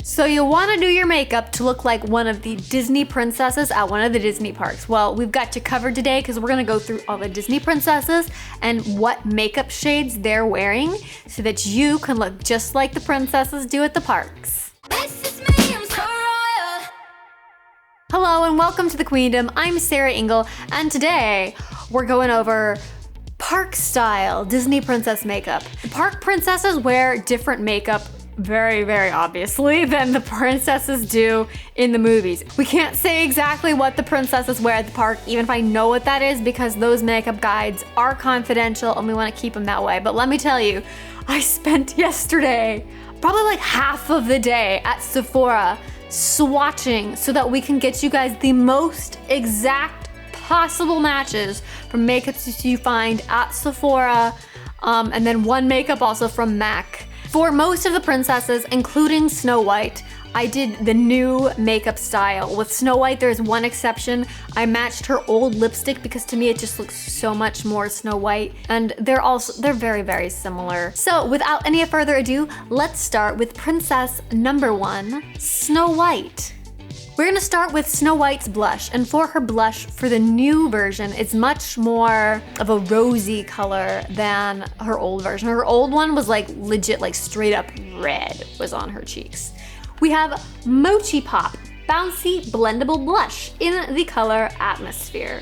So you want to do your makeup to look like one of the Disney princesses at one of the Disney parks. Well, we've got you covered today because we're going to go through all the Disney princesses and what makeup shades they're wearing so that you can look just like the princesses do at the parks. This is me, I'm so royal. Hello and welcome to the Queendom. I'm Sarah Engel and today we're going over park style Disney princess makeup. Park princesses wear different makeup very obviously than the princesses do in the movies. We can't say exactly what the princesses wear at the park, even if I know what that is, because those makeup guides are confidential and we want to keep them that way. But let me tell you, I spent yesterday probably like half of the day at Sephora swatching so that we can get you guys the most exact possible matches from makeups you find at Sephora, and then one makeup also from MAC. For most of the princesses, including Snow White, I did the new makeup style. With Snow White, there's one exception. I matched her old lipstick because to me it just looks so much more Snow White, and they're very similar. So without any further ado, let's start with princess number 1, Snow White. We're gonna start with Snow White's blush, and for her blush, for the new version, it's much more of a rosy color than her old version. Her old one was like legit, like straight up red was on her cheeks. We have Mochi Pop Bouncy Blendable Blush in the color Atmosphere.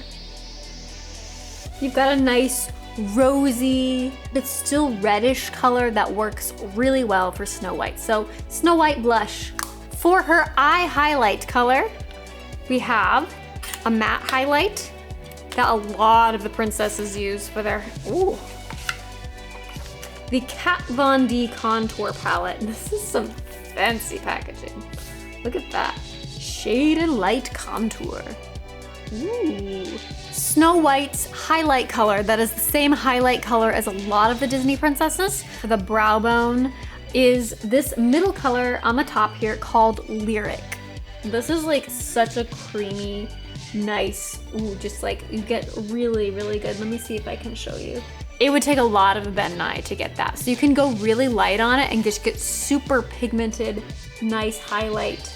You've got a nice rosy, but still reddish color that works really well for Snow White. So Snow White blush. For her eye highlight color, we have a matte highlight that a lot of the princesses use for their, the Kat Von D contour palette. This is some fancy packaging. Look at that. Shade and light contour. Ooh. Snow White's highlight color, that is the same highlight color as a lot of the Disney princesses. For the brow bone, is this middle color on the top here called Lyric. This is like such a creamy, nice, just like you get really good. Let me see if I can show you. It would take a lot of Ben and I to get that. So you can go really light on it and just get super pigmented, nice highlight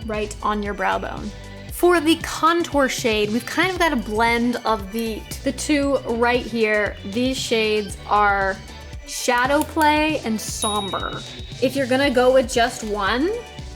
right on your brow bone. For the contour shade, we've kind of got a blend of the two right here. These shades are Shadow Play and Somber. If you're gonna go with just one,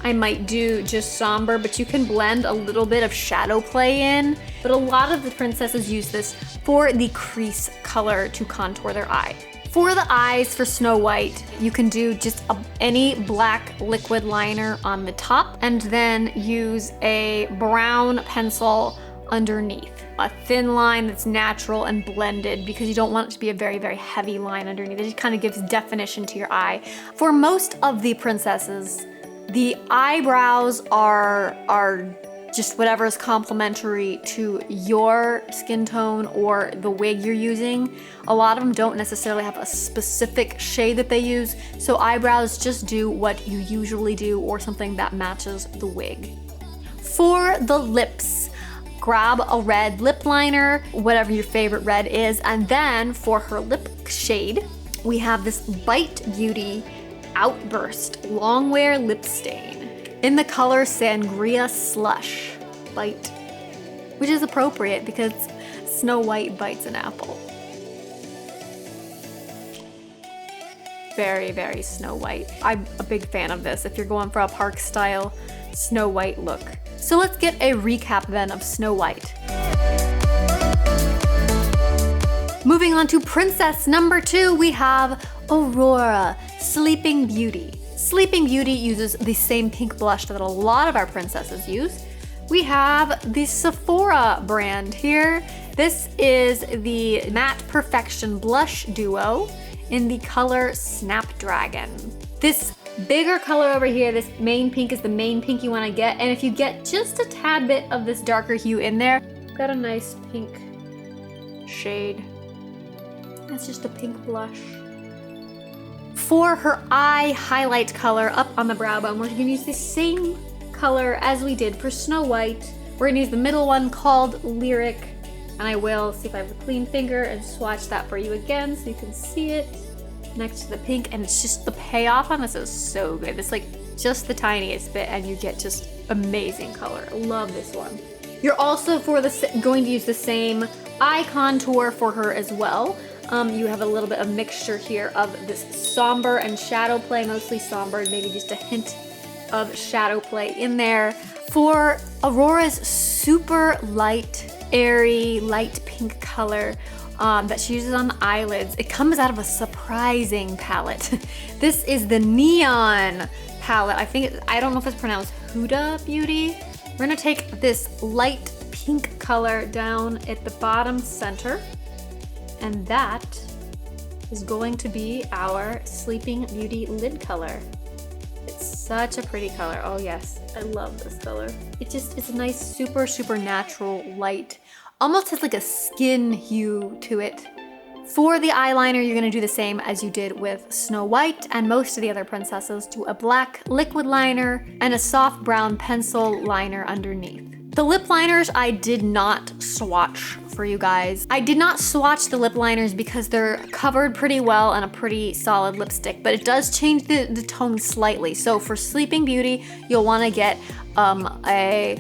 I might do just Somber, but you can blend a little bit of Shadow Play in. But a lot of the princesses use this for the crease color to contour their eye. For the eyes for Snow White, you can do just any black liquid liner on the top and then use a brown pencil underneath. A thin line that's natural and blended because you don't want it to be a very heavy line underneath. It just kind of gives definition to your eye. For most of the princesses, the eyebrows are just whatever is complementary to your skin tone or the wig you're using. A lot of them don't necessarily have a specific shade that they use, so eyebrows just do what you usually do or something that matches the wig. For the lips, grab a red lip liner, whatever your favorite red is, and then for her lip shade, we have this Bite Beauty Outburst Long Wear Lip Stain in the color Sangria Slush Bite, which is appropriate because Snow White bites an apple. Very Snow White. I'm a big fan of this if you're going for a park style Snow White look. So let's get a recap then of Snow White. Moving on to princess number 2, we have Aurora, Sleeping Beauty. Sleeping Beauty uses the same pink blush that a lot of our princesses use. We have the Sephora brand here. This is the Matte Perfection Blush Duo in the color Snapdragon. This bigger color over here, this main pink, is the main pink you want to get, and if you get just a tad bit of this darker hue in there, got a nice pink shade. That's just a pink blush. For her eye highlight color up on the brow bone, we're going to use the same color as we did for Snow White. We're going to use the middle one called Lyric, and I will see if I have a clean finger and swatch that for you again so you can see it next to the pink, and it's just the payoff on this is so good. This like just the tiniest bit and you get just amazing color. I love this one. You're also going to use the same eye contour for her as well. You have a little bit of mixture here of this somber and shadow play, mostly somber, maybe just a hint of shadow play in there. For Aurora's super light, airy, light pink color that she uses on the eyelids, it comes out of a surprising palette. This is the Neon palette. I don't know if it's pronounced Huda Beauty. We're gonna take this light pink color down at the bottom center, and that is going to be our Sleeping Beauty lid color. It's such a pretty color. Oh yes, I love this color. It's a nice, super, super natural light. Almost has like a skin hue to it. For the eyeliner, you're gonna do the same as you did with Snow White and most of the other princesses. Do a black liquid liner and a soft brown pencil liner underneath. The lip liners I did not swatch for you guys. I did not swatch the lip liners because they're covered pretty well in a pretty solid lipstick, but it does change the tone slightly. So for Sleeping Beauty, you'll wanna get a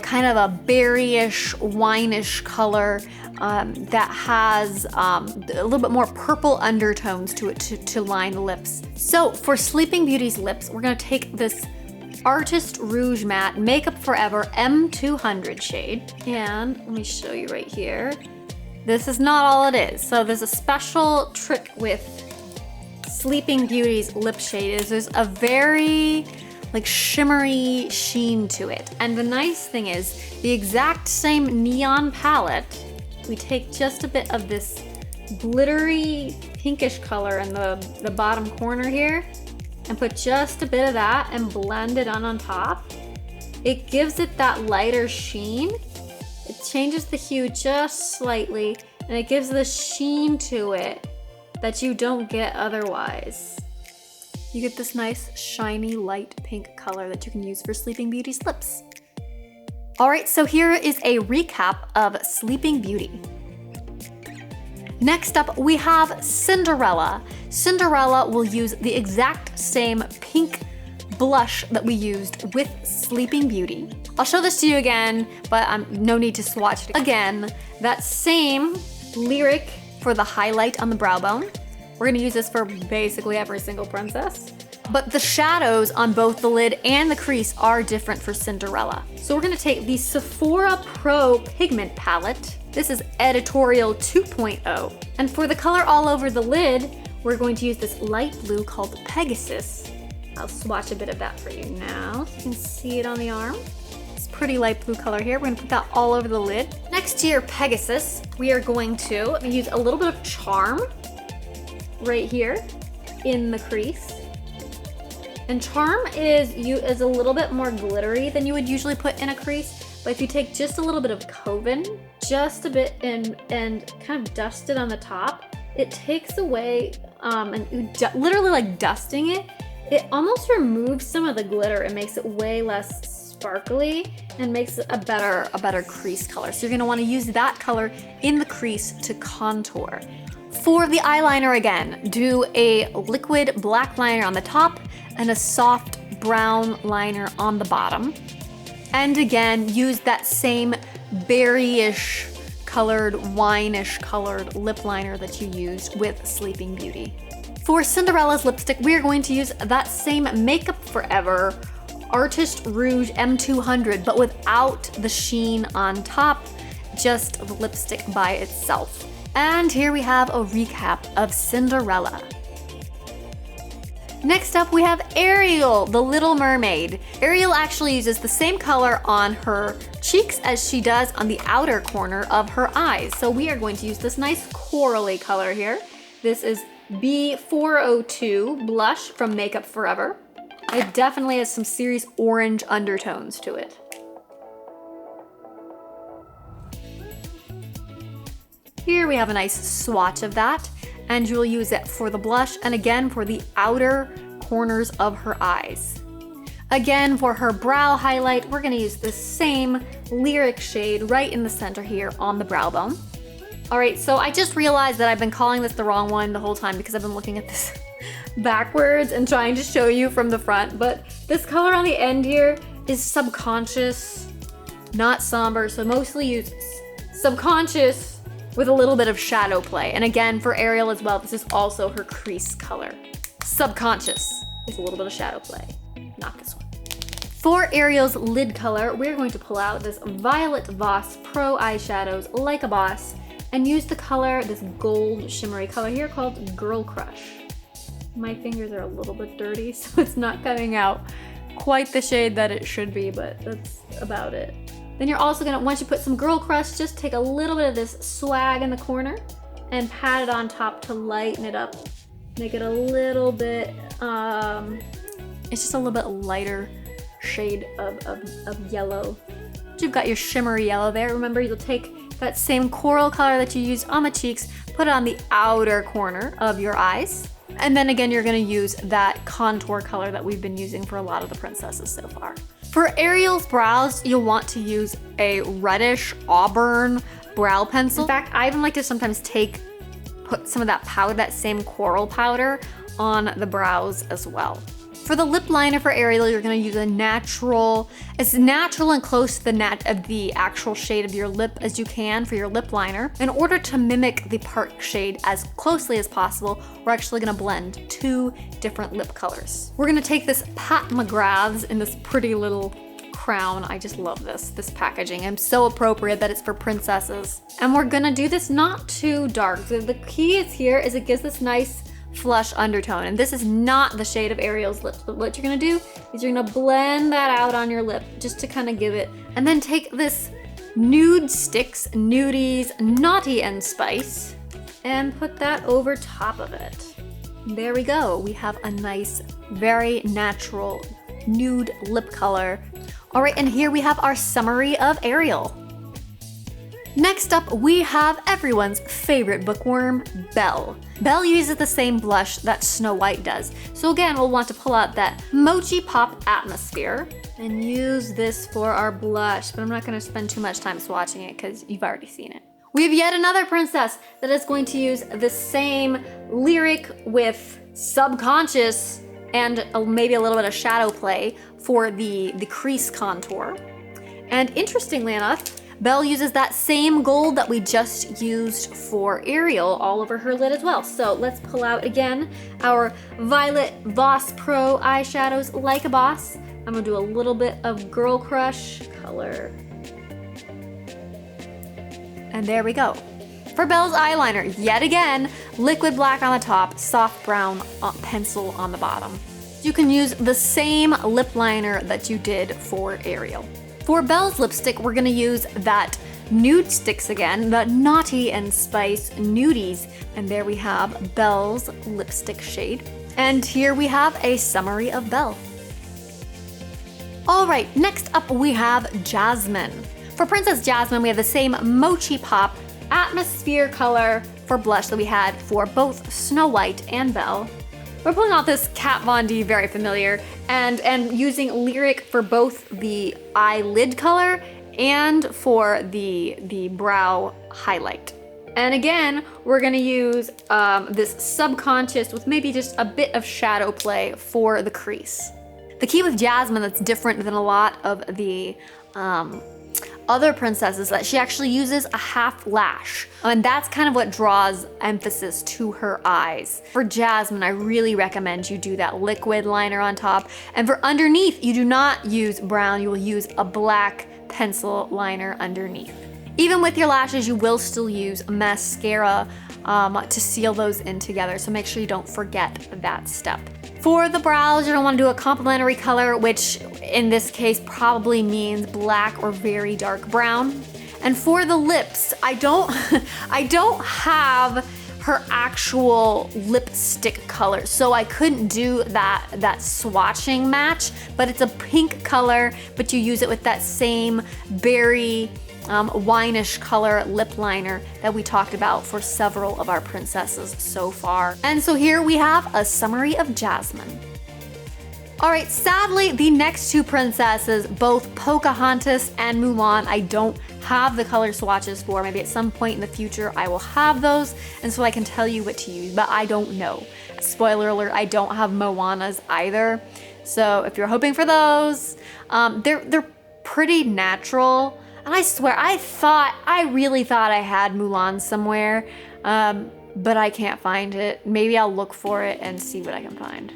kind of a berryish, wine-ish color that has a little bit more purple undertones to it to line the lips. So for Sleeping Beauty's lips, we're gonna take this Artist Rouge Matte Makeup Forever M200 shade. And let me show you right here. This is not all it is. So there's a special trick with Sleeping Beauty's lip shade is there's a very like shimmery sheen to it. And the nice thing is the exact same neon palette, we take just a bit of this glittery pinkish color in the bottom corner here and put just a bit of that and blend it on top. It gives it that lighter sheen. It changes the hue just slightly and it gives the sheen to it that you don't get otherwise. You get this nice shiny light pink color that you can use for Sleeping Beauty's lips. All right, so here is a recap of Sleeping Beauty. Next up, we have Cinderella. Cinderella will use the exact same pink blush that we used with Sleeping Beauty. I'll show this to you again, but no need to swatch it again. That same lyric for the highlight on the brow bone. We're gonna use this for basically every single princess. But the shadows on both the lid and the crease are different for Cinderella. So we're gonna take the Sephora Pro Pigment Palette. This is Editorial 2.0. And for the color all over the lid, we're going to use this light blue called Pegasus. I'll swatch a bit of that for you now so you can see it on the arm. It's pretty light blue color here. We're gonna put that all over the lid. Next to your Pegasus, we are going to use a little bit of Charm right here in the crease. And Charm is a little bit more glittery than you would usually put in a crease. But if you take just a little bit of Coven, just a bit, and kind of dust it on the top, it takes away, literally like dusting it, it almost removes some of the glitter and makes it way less sparkly and makes it a better crease color. So you're gonna wanna use that color in the crease to contour. For the eyeliner again, do a liquid black liner on the top and a soft brown liner on the bottom. And again, use that same berryish colored, wine-ish colored lip liner that you used with Sleeping Beauty. For Cinderella's lipstick, we are going to use that same Makeup Forever Artist Rouge M200, but without the sheen on top, just the lipstick by itself. And here we have a recap of Cinderella. Next up, we have Ariel, the Little Mermaid. Ariel actually uses the same color on her cheeks as she does on the outer corner of her eyes. So we are going to use this nice corally color here. This is B402 blush from Makeup Forever. It definitely has some serious orange undertones to it. Here we have a nice swatch of that, and you'll use it for the blush and again for the outer corners of her eyes. Again, for her brow highlight, we're gonna use the same Lyric shade right in the center here on the brow bone. All right, so I just realized that I've been calling this the wrong one the whole time because I've been looking at this backwards and trying to show you from the front, but This color on the end here is subconscious, not somber, so mostly use subconscious with a little bit of shadow play. And again, for Ariel as well, this is also her crease color. Subconscious with a little bit of shadow play, not this one. For Ariel's lid color, we're going to pull out this Violet Voss Pro Eyeshadows Like a Boss and use the color, this gold shimmery color here called Girl Crush. My fingers are a little bit dirty, so it's not coming out quite the shade that it should be, but that's about it. Then you're also gonna, once you put some Girl Crush, just take a little bit of this swag in the corner and pat it on top to lighten it up. Make it a little bit, it's just a little bit lighter shade of yellow. So you've got your shimmery yellow there. Remember, you'll take that same coral color that you used on the cheeks, put it on the outer corner of your eyes. And then again, you're gonna use that contour color that we've been using for a lot of the princesses so far. For Ariel's brows, you'll want to use a reddish auburn brow pencil. In fact, I even like to sometimes put some of that powder, that same coral powder, on the brows as well. For the lip liner for Ariel, you're gonna use as natural and close to the actual shade of your lip as you can for your lip liner. In order to mimic the part shade as closely as possible, we're actually gonna blend 2 different lip colors. We're gonna take this Pat McGrath's in this pretty little crown. I just love this packaging. I'm so appropriate that it's for princesses. And we're gonna do this not too dark. So the key is here is it gives this nice flush undertone, and this is not the shade of Ariel's lips, but what you're gonna do is you're gonna blend that out on your lip just to kind of give it, and then take this Nude Sticks Nudies Naughty and Spice and put that over top of it. There we go. We have a nice, very natural nude lip color. All right, and here we have our summary of Ariel. Next up, we have everyone's favorite bookworm, Belle. Belle uses the same blush that Snow White does. So again, we'll want to pull out that Mochi Pop Atmosphere and use this for our blush, but I'm not gonna spend too much time swatching it because you've already seen it. We have yet another princess that is going to use the same lyric with subconscious and maybe a little bit of shadow play for the crease contour. And interestingly enough, Belle uses that same gold that we just used for Ariel all over her lid as well. So let's pull out again our Violet Voss Pro Eyeshadows Like a Boss. I'm gonna do a little bit of Girl Crush color. And there we go. For Belle's eyeliner, yet again, liquid black on the top, soft brown pencil on the bottom. You can use the same lip liner that you did for Ariel. For Belle's lipstick, we're gonna use that Nude Sticks again, the Naughty and Spice Nudies. And there we have Belle's lipstick shade. And here we have a summary of Belle. All right, next up we have Jasmine. For Princess Jasmine, we have the same Mochi Pop Atmosphere color for blush that we had for both Snow White and Belle. We're pulling out this Kat Von D, very familiar, and using Lyric for both the eyelid color and for the brow highlight. And again, we're gonna use this subconscious with maybe just a bit of shadow play for the crease. The key with Jasmine that's different than a lot of the other princesses that she actually uses a half lash. And that's kind of what draws emphasis to her eyes. For Jasmine, I really recommend you do that liquid liner on top. And for underneath, you do not use brown, you will use a black pencil liner underneath. Even with your lashes, you will still use mascara to seal those in together. So make sure you don't forget that step. For the brows, you're gonna wanna do a complementary color, which in this case probably means black or very dark brown. And for the lips, I don't have her actual lipstick color, so I couldn't do that swatching match, but it's a pink color, but you use it with that same berry wine-ish color lip liner that we talked about for several of our princesses so far. And so here we have a summary of Jasmine. All right, sadly, the next two princesses, both Pocahontas and Mulan, I don't have the color swatches for. Maybe at some point in the future I will have those, and so I can tell you what to use, but I don't know. Spoiler alert, I don't have Moana's either. So if you're hoping for those, they're pretty natural. And I swear, I really thought I had Mulan somewhere, but I can't find it. Maybe I'll look for it and see what I can find.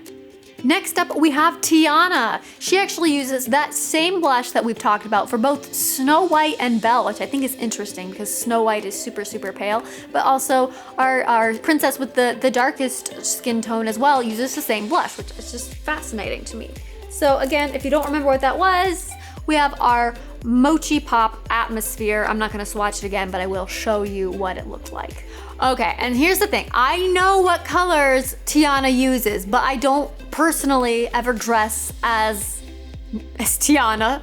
Next up, we have Tiana. She actually uses that same blush that we've talked about for both Snow White and Belle, which I think is interesting because Snow White is super, super pale, but also our princess with the darkest skin tone as well uses the same blush, which is just fascinating to me. So again, if you don't remember what that was, we have our Mochi Pop Atmosphere. I'm not gonna swatch it again, but I will show you what it looked like. Okay, and here's the thing. I know what colors Tiana uses, but I don't personally ever dress as Tiana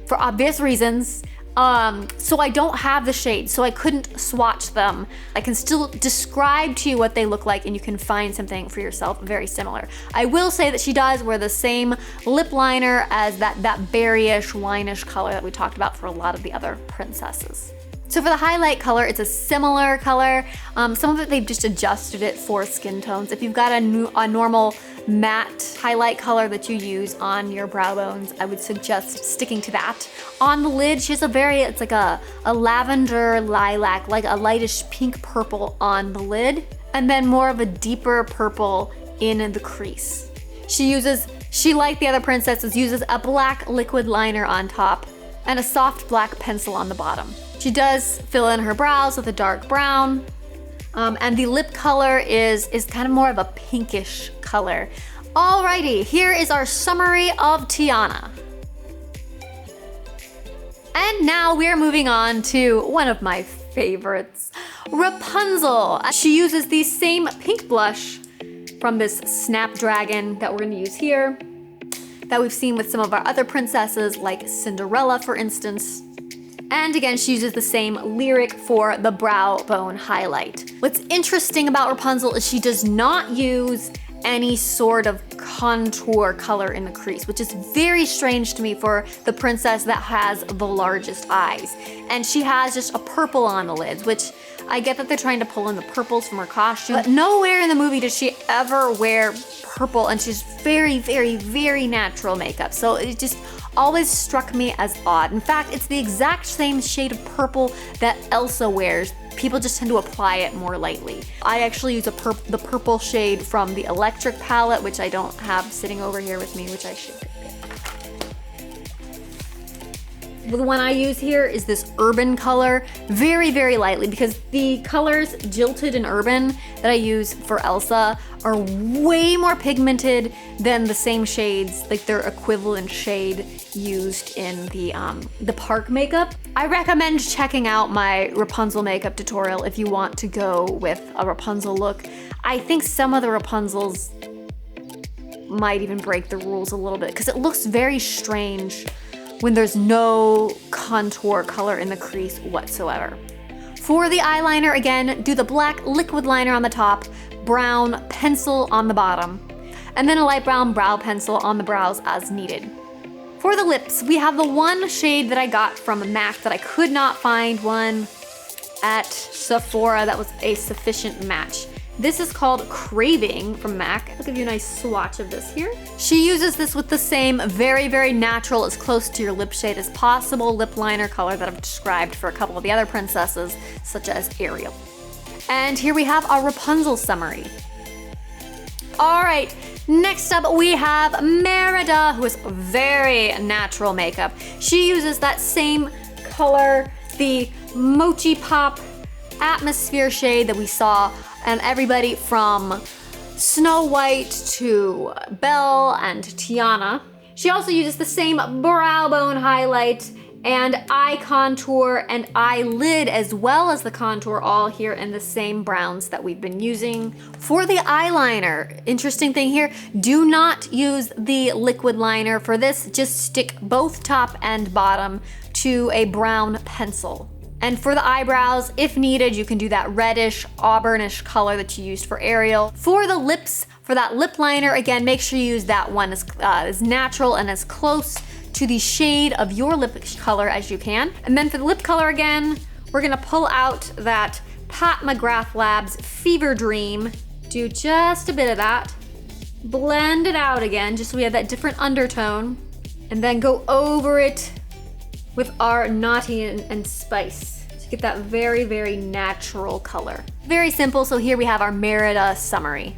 for obvious reasons. So I don't have the shades, so I couldn't swatch them. I can still describe to you what they look like and you can find something for yourself very similar. I will say that she does wear the same lip liner as that berryish, wineish color that we talked about for a lot of the other princesses. So for the highlight color, it's a similar color. Some of it, they've just adjusted it for skin tones. If you've got a normal matte highlight color that you use on your brow bones, I would suggest sticking to that. On the lid, she has it's like a lavender lilac, like a lightish pink purple on the lid, and then more of a deeper purple in the crease. She like the other princesses, uses a black liquid liner on top and a soft black pencil on the bottom. She does fill in her brows with a dark brown, and the lip color is kind of more of a pinkish color. Alrighty, here is our summary of Tiana. And now we're moving on to one of my favorites, Rapunzel. She uses the same pink blush from this Snapdragon that we're gonna use here, that we've seen with some of our other princesses like Cinderella, for instance. And again, she uses the same lyric for the brow bone highlight. What's interesting about Rapunzel is she does not use any sort of contour color in the crease, which is very strange to me for the princess that has the largest eyes. And she has just a purple on the lids, which I get that they're trying to pull in the purples from her costume, but nowhere in the movie does she ever wear purple, and she's very, very, very natural makeup. So it just always struck me as odd. In fact, it's the exact same shade of purple that Elsa wears. People just tend to apply it more lightly. I actually use the purple shade from the Electric palette, which I don't have sitting over here with me, which I should. The one I use here is this Urban color, very, very lightly, because the colors Jilted and Urban that I use for Elsa are way more pigmented than the same shades, like their equivalent shade used in the park makeup. I recommend checking out my Rapunzel makeup tutorial if you want to go with a Rapunzel look. I think some of the Rapunzels might even break the rules a little bit because it looks very strange when there's no contour color in the crease whatsoever. For the eyeliner, again, do the black liquid liner on the top, brown pencil on the bottom, and then a light brown brow pencil on the brows as needed. For the lips, we have the one shade that I got from MAC that I could not find one at Sephora that was a sufficient match. This is called Craving from MAC. I'll give you a nice swatch of this here. She uses this with the same very, very natural, as close to your lip shade as possible lip liner color that I've described for a couple of the other princesses, such as Ariel. And here we have our Rapunzel summary. All right, next up we have Merida, who is very natural makeup. She uses that same color, the Mochi Pop Atmosphere shade that we saw and everybody from Snow White to Belle and Tiana. She also uses the same brow bone highlight and eye contour and eyelid, as well as the contour, all here in the same browns that we've been using. For the eyeliner, interesting thing here, do not use the liquid liner for this. Just stick both top and bottom to a brown pencil. And for the eyebrows, if needed, you can do that reddish, auburnish color that you used for Ariel. For the lips, for that lip liner, again, make sure you use that one as natural and as close to the shade of your lip color as you can. And then for the lip color again, we're gonna pull out that Pat McGrath Labs Fever Dream. Do just a bit of that. blend it out again, just so we have that different undertone, and then go over it with our naughty and spice to get that very, very natural color. Very simple, so here we have our Merida summary.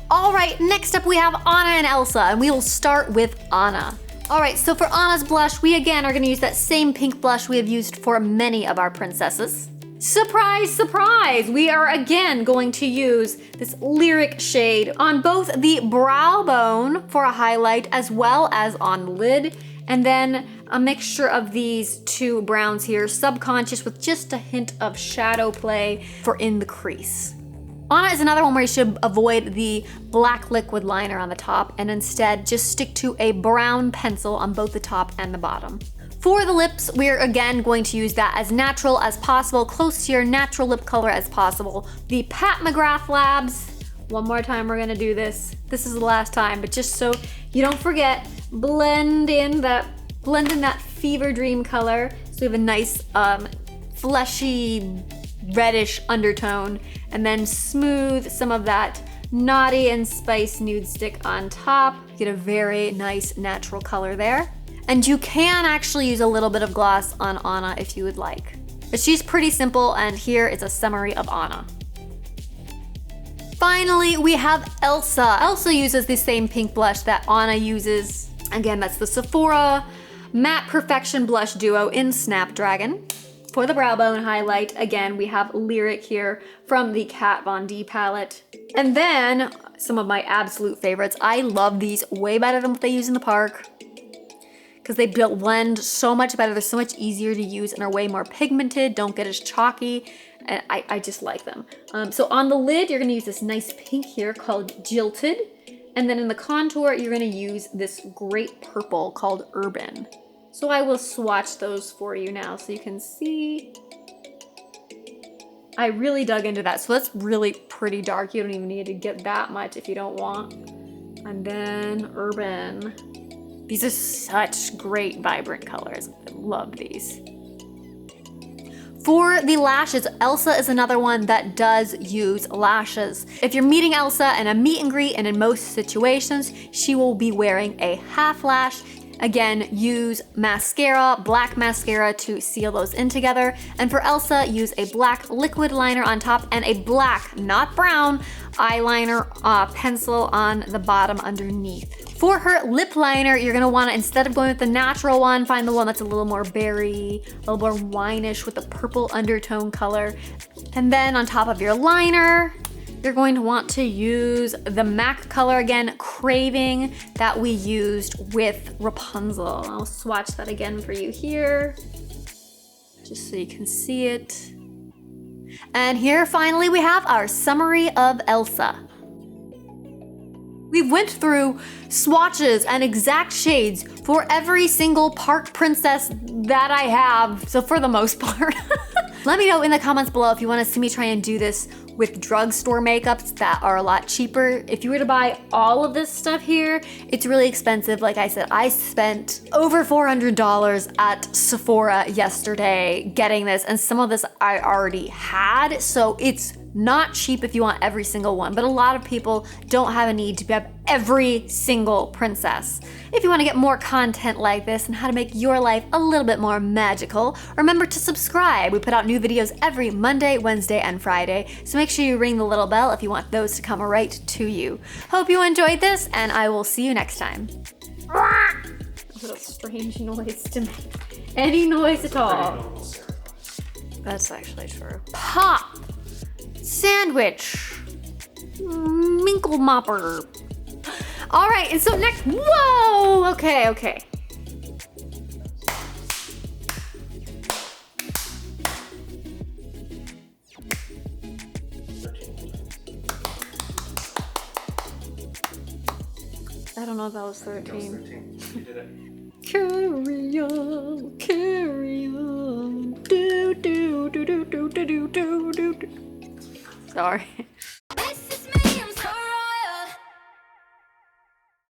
All right, next up we have Anna and Elsa, and we will start with Anna. All right, so for Anna's blush, we again are gonna use that same pink blush we have used for many of our princesses. Surprise, surprise! We are again going to use this Lyric shade on both the brow bone for a highlight as well as on the lid, and then a mixture of these two browns here, Subconscious, with just a hint of shadow play for in the crease. Anna is another one where you should avoid the black liquid liner on the top and instead just stick to a brown pencil on both the top and the bottom. For the lips, we're again going to use that as natural as possible, close to your natural lip color as possible. The Pat McGrath Labs, one more time we're gonna do this. This is the last time, but just so you don't forget, blend in that fever dream color. So we have a nice fleshy reddish undertone, and then smooth some of that naughty and spice nude stick on top. Get a very nice natural color there. And you can actually use a little bit of gloss on Anna if you would like. But she's pretty simple, and here is a summary of Anna. Finally, we have Elsa. Elsa uses the same pink blush that Anna uses. Again, that's the Sephora Matte Perfection Blush Duo in Snapdragon. For the brow bone highlight, again, we have Lyric here from the Kat Von D palette. And then some of my absolute favorites. I love these way better than what they use in the park because they blend so much better. They're so much easier to use and are way more pigmented, don't get as chalky, and I just like them. So on the lid, you're gonna use this nice pink here called Jilted. And then in the contour, you're gonna use this great purple called Urban. So I will swatch those for you now so you can see. I really dug into that. So that's really pretty dark. You don't even need to get that much if you don't want. And then Urban. These are such great vibrant colors. I love these. For the lashes, Elsa is another one that does use lashes. If you're meeting Elsa in a meet and greet, and in most situations, she will be wearing a half lash. Again, use mascara, black mascara to seal those in together. And for Elsa, use a black liquid liner on top and a black, not brown, eyeliner pencil on the bottom underneath. For her lip liner, you're gonna wanna, instead of going with the natural one, find the one that's a little more berry, a little more wine-ish with a purple undertone color. And then on top of your liner, you're going to want to use the MAC color again, Craving, that we used with Rapunzel. I'll swatch that again for you here, just so you can see it. And here finally we have our summary of Elsa. We went through swatches and exact shades for every single park princess that I have, so for the most part. Let me know in the comments below if you want to see me try and do this with drugstore makeups that are a lot cheaper. If you were to buy all of this stuff here, it's really expensive. Like I said, I spent over $400 at Sephora yesterday getting this, and some of this I already had, so it's not cheap if you want every single one, but a lot of people don't have a need to have every single princess. If you want to get more content like this and how to make your life a little bit more magical, remember to subscribe. We put out new videos every Monday, Wednesday, and Friday, so make sure you ring the little bell if you want those to come right to you. Hope you enjoyed this, and I will see you next time. What a strange noise to make. Any noise at all. That's actually true. Pop! Sandwich, Minkle Mopper. All right, and so next, whoa, okay. I don't know if that was 13. You did it. Carry on, carry on, do do do do do do do do do. Sorry.